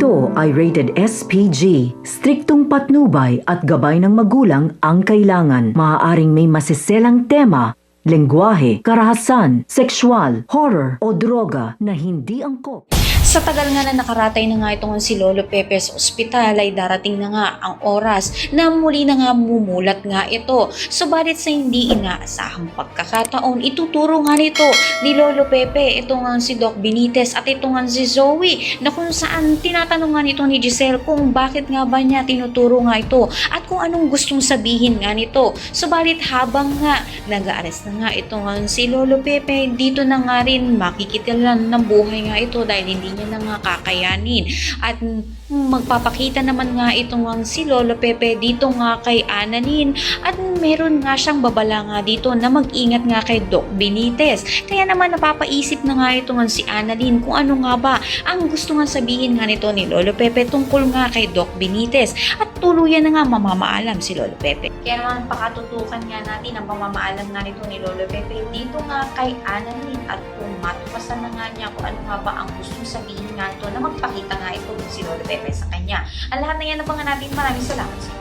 Ito ay rated SPG. Striktong patnubay at gabay ng magulang ang kailangan. Maaaring may masiselang tema, lengguwahe, karahasan, sexual, horror o droga na hindi angkop. Sa tagal nga na nakaratay na nga itong si Lolo Pepe sa ospital ay darating na nga ang oras na muli na nga mumulat nga ito. Subalit sa hindi inaasahang pagkakataon, ituturo nga nito ni Lolo Pepe ito nga si Doc Benitez at ito nga si Zoe na kung saan tinatanong nga nito ni Giselle kung bakit nga ba niya tinuturo nga ito at kung anong gustong sabihin nga nito. Subalit habang nga nag-aares na nga ito nga si Lolo Pepe, dito na nga rin makikitilan ng buhay nga ito dahil hindi niya na nga kakayanin at magpapakita naman nga itong si Lolo Pepe dito nga kay Annalyn at meron nga siyang babala nga dito na mag-ingat nga kay Doc Benitez. Kaya naman napapaisip na nga itong si Annalyn kung ano nga ba ang gusto nga sabihin nga nito ni Lolo Pepe tungkol nga kay Doc Benitez at tuluyan na nga mamamaalam si Lolo Pepe. Kaya naman pakatutukan nga natin ang mamamaalam nga nito ni Lolo Pepe dito nga kay Annalyn at kung matupasan na nga niya kung ano nga ba ang gustong sabihin nga ito na magpakita nga ito si Lolo Pepe sa kanya. Ang lahat na yan na natin. Maraming salamat sa